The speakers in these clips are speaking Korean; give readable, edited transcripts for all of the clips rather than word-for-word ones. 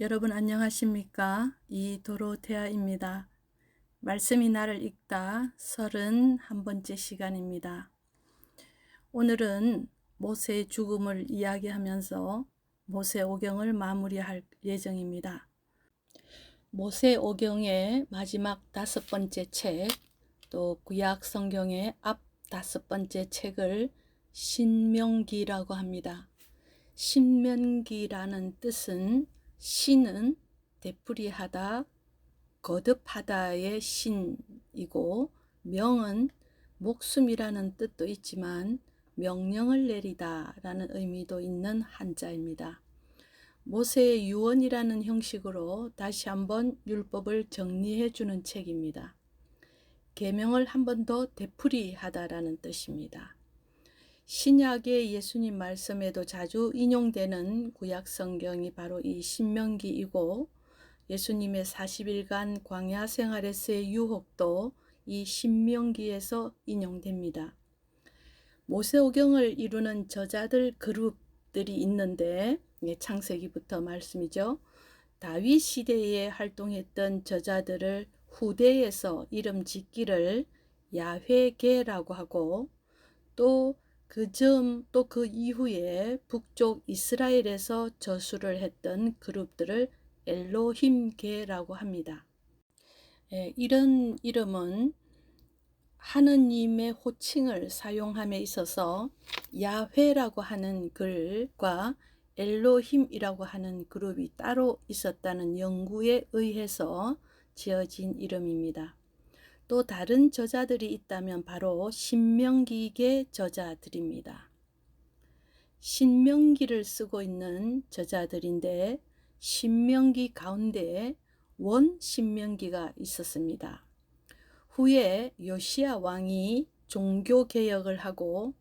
여러분 안녕하십니까? 이도로테아입니다. 말씀이 나를 읽다 31번째 시간입니다. 오늘은 모세의 죽음을 이야기하면서 모세오경을 마무리할 예정입니다. 모세오경의 마지막 5번째 책, 또 구약 성경의 앞 5번째 책을 신명기라고 합니다. 신명기라는 뜻은 신은 되풀이하다, 거듭하다의 신이고, 명은 목숨이라는 뜻도 있지만 명령을 내리다 라는 의미도 있는 한자입니다. 모세의 유언이라는 형식으로 다시 한번 율법을 정리해 주는 책입니다. 계명을 한 번 더 되풀이하다라는 뜻입니다. 신약의 예수님 말씀에도 자주 인용되는 구약 성경이 바로 이 신명기이고, 예수님의 40일간 광야 생활에서의 유혹도 이 신명기에서 인용됩니다. 모세오경을 이루는 저자들 그룹들이 있는데, 창세기부터 말씀이죠. 다윗 시대에 활동했던 저자들을 후대에서 이름 짓기를 야훼계라고 하고, 또 그 이후에 북쪽 이스라엘에서 저수를 했던 그룹들을 엘로힘계라고 합니다. 이런 이름은 하느님의 호칭을 사용함에 있어서 야훼라고 하는 글과 엘로힘이라고 하는 그룹이 따로 있었다는 연구에 의해서 지어진 이름입니다. 또 다른 저자들이 있다면 바로 신명기계 저자들입니다. 신명기를 쓰고 있는 저자들인데, 신명기 가운데 원신명기가 있었습니다. 후에 요시야 왕이 종교개혁을 하고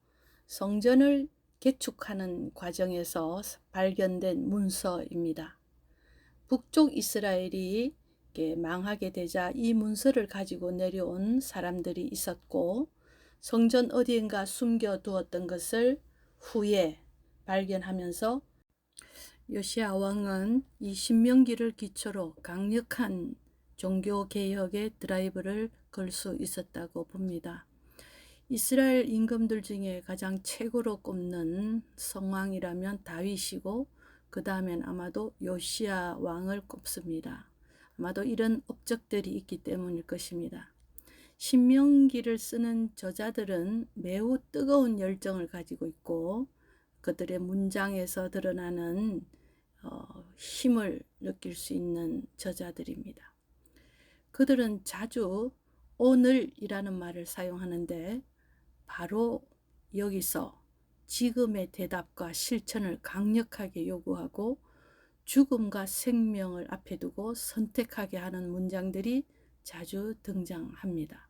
성전을 개축하는 과정에서 발견된 문서입니다. 북쪽 이스라엘이 망하게 되자 이 문서를 가지고 내려온 사람들이 있었고, 성전 어디인가 숨겨두었던 것을 후에 발견하면서 요시야 왕은 이 신명기를 기초로 강력한 종교개혁의 드라이브를 걸 수 있었다고 봅니다. 이스라엘 임금들 중에 가장 최고로 꼽는 성왕이라면 다윗이고, 그 다음엔 아마도 요시야 왕을 꼽습니다. 아마도 이런 업적들이 있기 때문일 것입니다. 신명기를 쓰는 저자들은 매우 뜨거운 열정을 가지고 있고, 그들의 문장에서 드러나는 힘을 느낄 수 있는 저자들입니다. 그들은 자주 오늘이라는 말을 사용하는데, 바로 여기서 지금의 대답과 실천을 강력하게 요구하고 죽음과 생명을 앞에 두고 선택하게 하는 문장들이 자주 등장합니다.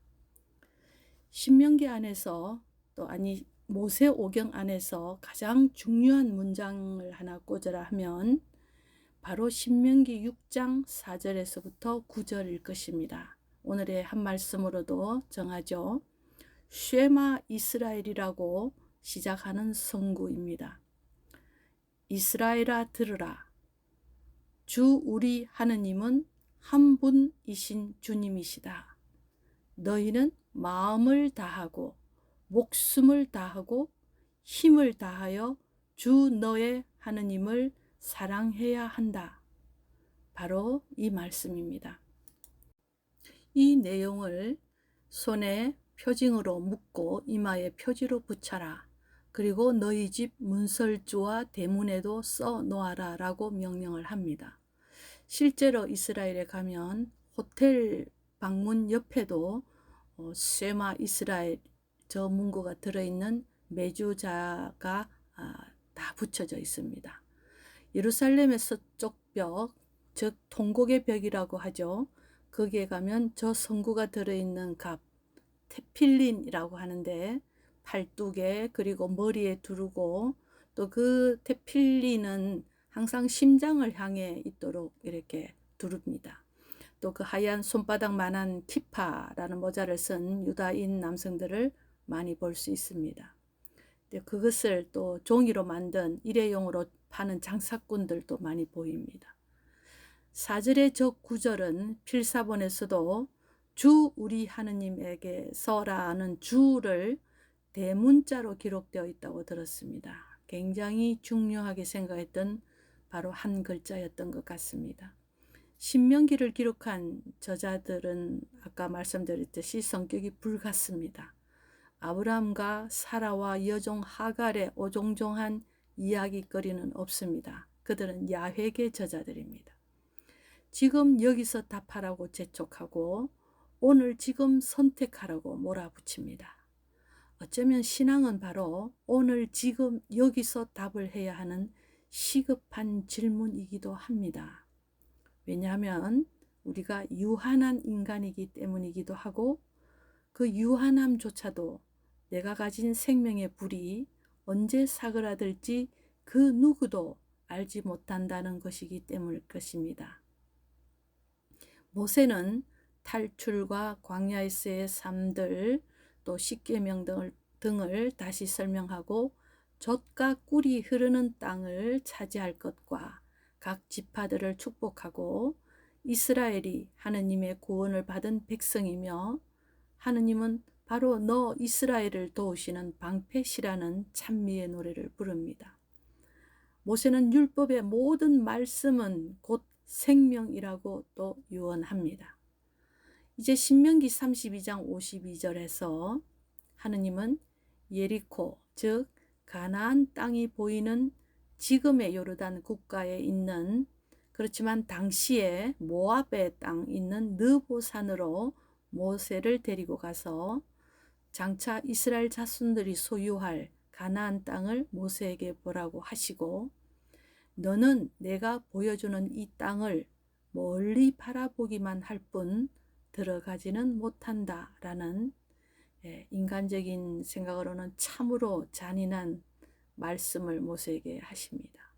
신명기 안에서 모세오경 안에서 가장 중요한 문장을 하나 꽂으라 하면 바로 신명기 6장 4절에서부터 9절일 것입니다. 오늘의 한 말씀으로도 정하죠. 쉐마 이스라엘이라고 시작하는 성구입니다. 이스라엘아 들으라. 주 우리 하느님은 한 분이신 주님이시다. 너희는 마음을 다하고 목숨을 다하고 힘을 다하여 주 너의 하느님을 사랑해야 한다. 바로 이 말씀입니다. 이 내용을 손에 표징으로 묶고 이마에 표지로 붙여라. 그리고 너희 집 문설주와 대문에도 써 놓아라 라고 명령을 합니다. 실제로 이스라엘에 가면 호텔 방문 옆에도 쉐마 이스라엘 저 문구가 들어있는 메주자가 다 붙여져 있습니다. 예루살렘의 서쪽 벽, 즉 통곡의 벽이라고 하죠. 거기에 가면 저 성구가 들어있는 갑, 테필린이라고 하는데, 팔뚝에 그리고 머리에 두르고, 또 그 테필린은 항상 심장을 향해 있도록 이렇게 두릅니다. 또 그 하얀 손바닥만한 키파라는 모자를 쓴 유다인 남성들을 많이 볼 수 있습니다. 그것을 또 종이로 만든 일회용으로 파는 장사꾼들도 많이 보입니다. 4절의 저 구절은 필사본에서도 주 우리 하느님에게서라는 주를 대문자로 기록되어 있다고 들었습니다. 굉장히 중요하게 생각했던 바로 한 글자였던 것 같습니다. 신명기를 기록한 저자들은 아까 말씀드렸듯이 성격이 불같습니다. 아브라함과 사라와 여종 하갈의 오종종한 이야기거리는 없습니다. 그들은 야훼계 저자들입니다. 지금 여기서 답하라고 재촉하고 오늘 지금 선택하라고 몰아붙입니다. 어쩌면 신앙은 바로 오늘 지금 여기서 답을 해야 하는 시급한 질문이기도 합니다. 왜냐하면 우리가 유한한 인간이기 때문이기도 하고 그 유한함조차도 내가 가진 생명의 불이 언제 사그라들지 그 누구도 알지 못한다는 것이기 때문일 것입니다. 모세는 탈출과 광야에서의 삶들 또 십계명 등을 다시 설명하고 젖과 꿀이 흐르는 땅을 차지할 것과 각 지파들을 축복하고 이스라엘이 하느님의 구원을 받은 백성이며 하느님은 바로 너 이스라엘을 도우시는 방패시라는 찬미의 노래를 부릅니다. 모세는 율법의 모든 말씀은 곧 생명이라고 또 유언합니다. 이제 신명기 32장 52절에서 하느님은 예리코 즉 가나안 땅이 보이는 지금의 요르단 국가에 있는 그렇지만 당시에 모압의 땅 있는 느보산으로 모세를 데리고 가서 장차 이스라엘 자손들이 소유할 가나안 땅을 모세에게 보라고 하시고 너는 내가 보여주는 이 땅을 멀리 바라보기만 할 뿐 들어가지는 못한다 라는 인간적인 생각으로는 참으로 잔인한 말씀을 모세에게 하십니다.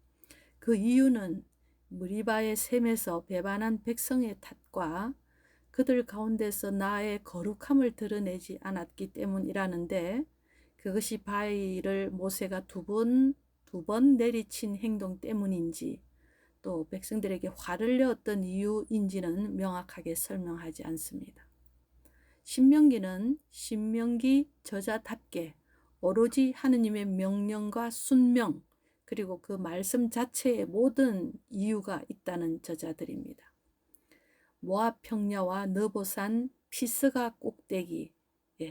그 이유는 무리바의 셈에서 배반한 백성의 탓과 그들 가운데서 나의 거룩함을 드러내지 않았기 때문이라는데 그것이 바위를 모세가 두 번 내리친 행동 때문인지 또 백성들에게 화를 내었던 이유인지는 명확하게 설명하지 않습니다. 신명기는 신명기 저자답게 오로지 하느님의 명령과 순명 그리고 그 말씀 자체에 모든 이유가 있다는 저자들입니다. 모압 평야와 느보산 피스가 꼭대기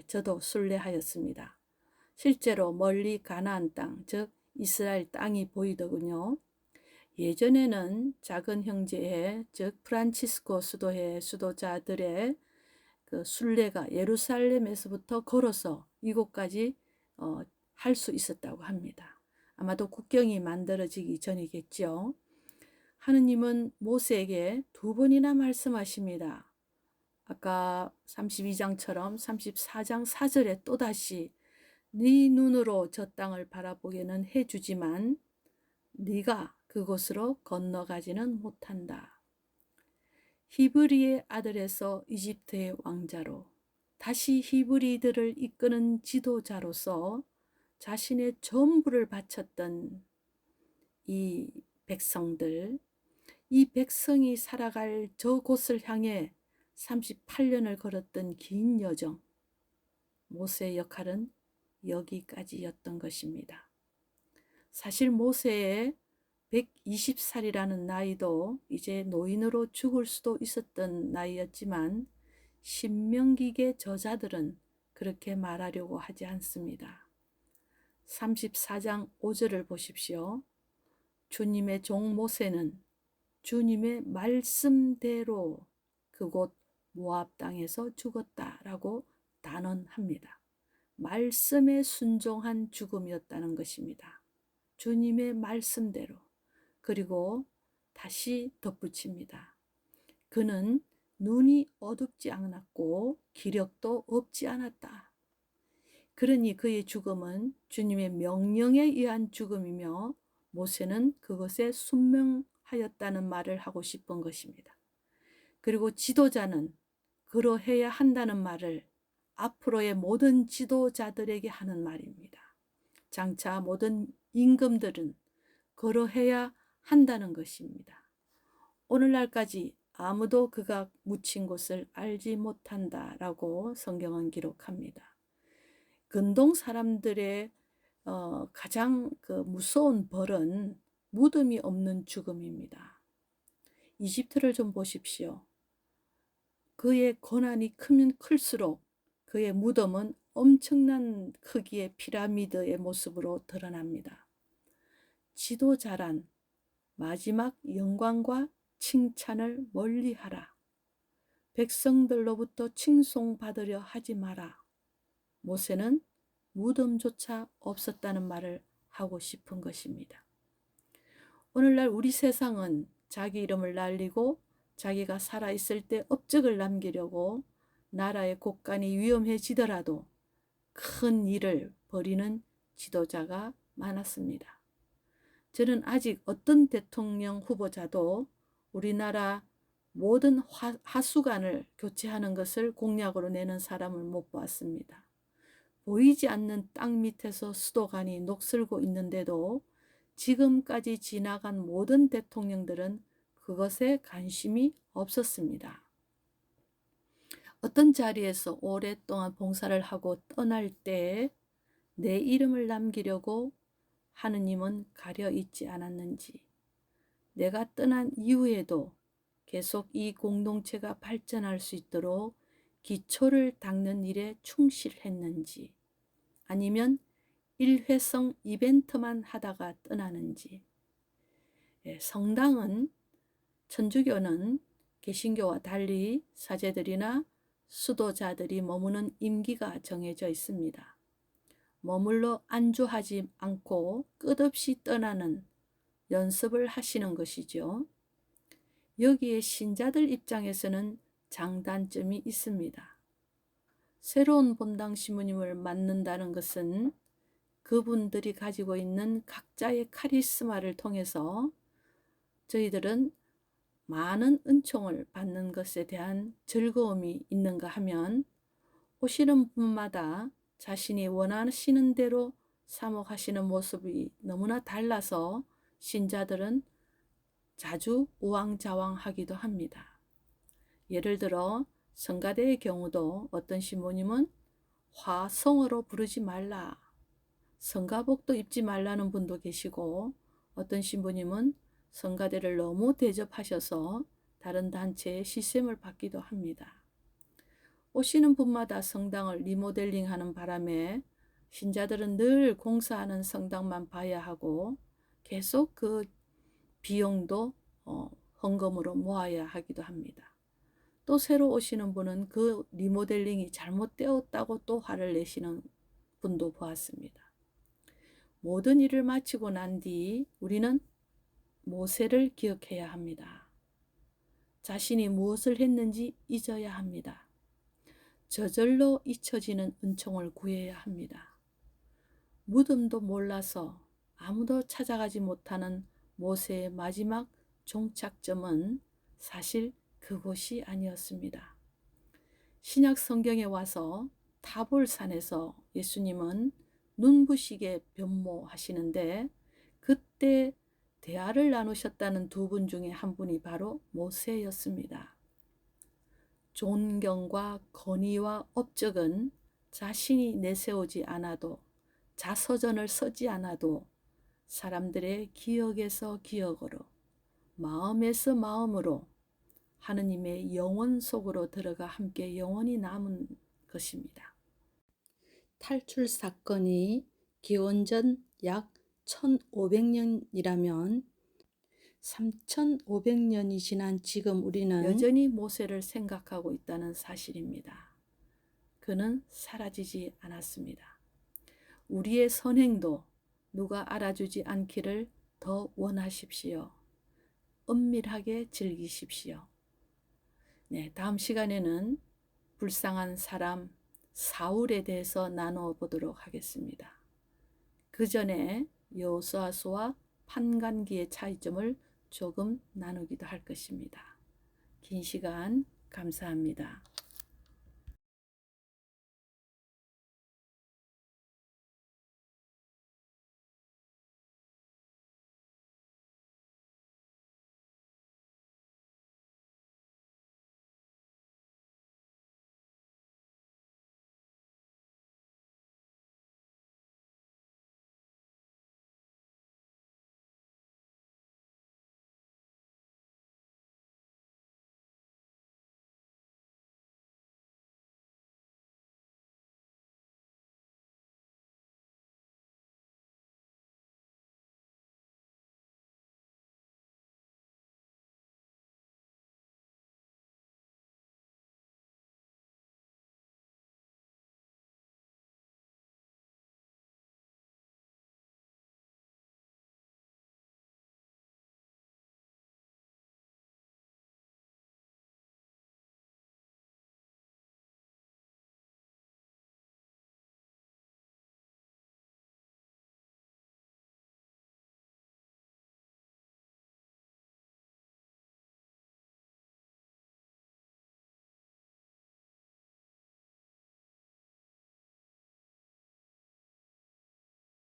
저도 순례하였습니다. 실제로 멀리 가나안 땅 즉 이스라엘 땅이 보이더군요. 예전에는 작은 형제회 즉 프란치스코 수도회 수도자들의 그 순례가 예루살렘에서부터 걸어서 이곳까지 할 수 있었다고 합니다. 아마도 국경이 만들어지기 전이겠죠. 하느님은 모세에게 두 번이나 말씀하십니다. 아까 32장처럼 34장 4절에 또다시 네 눈으로 저 땅을 바라보게는 해주지만 네가 그곳으로 건너가지는 못한다. 히브리의 아들에서 이집트의 왕자로 다시 히브리들을 이끄는 지도자로서 자신의 전부를 바쳤던 이 백성들, 이 백성이 살아갈 저곳을 향해 38년을 걸었던 긴 여정, 모세의 역할은 여기까지였던 것입니다. 사실 모세의 120살이라는 나이도 이제 노인으로 죽을 수도 있었던 나이였지만 신명기계 저자들은 그렇게 말하려고 하지 않습니다. 34장 5절을 보십시오. 주님의 종 모세는 주님의 말씀대로 그곳 모압 땅에서 죽었다라고 단언합니다. 말씀에 순종한 죽음이었다는 것입니다. 주님의 말씀대로. 그리고 다시 덧붙입니다. 그는 눈이 어둡지 않았고 기력도 없지 않았다. 그러니 그의 죽음은 주님의 명령에 의한 죽음이며 모세는 그것에 순명하였다는 말을 하고 싶은 것입니다. 그리고 지도자는 그러해야 한다는 말을 앞으로의 모든 지도자들에게 하는 말입니다. 장차 모든 임금들은 그러해야 한다는 것입니다. 오늘날까지 아무도 그가 묻힌 곳을 알지 못한다라고 성경은 기록합니다. 근동 사람들의 가장 그 무서운 벌은 무덤이 없는 죽음입니다. 이집트를 좀 보십시오. 그의 고난이 크면 클수록 그의 무덤은 엄청난 크기의 피라미드의 모습으로 드러납니다. 지도자란 마지막 영광과 칭찬을 멀리하라. 백성들로부터 칭송받으려 하지 마라. 모세는 무덤조차 없었다는 말을 하고 싶은 것입니다. 오늘날 우리 세상은 자기 이름을 날리고 자기가 살아있을 때 업적을 남기려고 나라의 곳간이 위험해지더라도 큰 일을 벌이는 지도자가 많았습니다. 저는 아직 어떤 대통령 후보자도 우리나라 모든 하수관을 교체하는 것을 공약으로 내는 사람을 못 보았습니다. 보이지 않는 땅 밑에서 수도관이 녹슬고 있는데도 지금까지 지나간 모든 대통령들은 그것에 관심이 없었습니다. 어떤 자리에서 오랫동안 봉사를 하고 떠날 때 내 이름을 남기려고 하느님은 가려 있지 않았는지, 내가 떠난 이후에도 계속 이 공동체가 발전할 수 있도록 기초를 닦는 일에 충실했는지, 아니면 일회성 이벤트만 하다가 떠나는지. 성당은, 천주교는 개신교와 달리 사제들이나 수도자들이 머무는 임기가 정해져 있습니다. 머물러 안주하지 않고 끝없이 떠나는 연습을 하시는 것이죠. 여기에 신자들 입장에서는 장단점이 있습니다. 새로운 본당 신부님을 맡는다는 것은 그분들이 가지고 있는 각자의 카리스마를 통해서 저희들은 많은 은총을 받는 것에 대한 즐거움이 있는가 하면, 오시는 분마다 자신이 원하시는 대로 사목하시는 모습이 너무나 달라서 신자들은 자주 우왕좌왕하기도 합니다. 예를 들어 성가대의 경우도 어떤 신부님은 화성어로 부르지 말라, 성가복도 입지 말라는 분도 계시고, 어떤 신부님은 성가대를 너무 대접하셔서 다른 단체의 시샘을 받기도 합니다. 오시는 분마다 성당을 리모델링하는 바람에 신자들은 늘 공사하는 성당만 봐야 하고 계속 그 비용도 헌금으로 모아야 하기도 합니다. 또 새로 오시는 분은 그 리모델링이 잘못되었다고 또 화를 내시는 분도 보았습니다. 모든 일을 마치고 난 뒤 우리는 모세를 기억해야 합니다. 자신이 무엇을 했는지 잊어야 합니다. 저절로 잊혀지는 은총을 구해야 합니다. 무덤도 몰라서 아무도 찾아가지 못하는 모세의 마지막 종착점은 사실 그곳이 아니었습니다. 신약 성경에 와서 타볼산에서 예수님은 눈부시게 변모하시는데, 그때 대화를 나누셨다는 두 분 중에 한 분이 바로 모세였습니다. 존경과 건의와 업적은 자신이 내세우지 않아도, 자서전을 쓰지 않아도 사람들의 기억에서 기억으로, 마음에서 마음으로 하느님의 영혼 속으로 들어가 함께 영원히 남은 것입니다. 탈출 사건이 기원전 약 1500년이라면 3500년이 지난 지금 우리는 여전히 모세를 생각하고 있다는 사실입니다. 그는 사라지지 않았습니다. 우리의 선행도 누가 알아주지 않기를 더 원하십시오. 은밀하게 즐기십시오. 다음 시간에는 불쌍한 사람 사울에 대해서 나누어 보도록 하겠습니다. 그 전에 여호수아서와 판관기의 차이점을 조금 나누기도 할 것입니다. 긴 시간 감사합니다.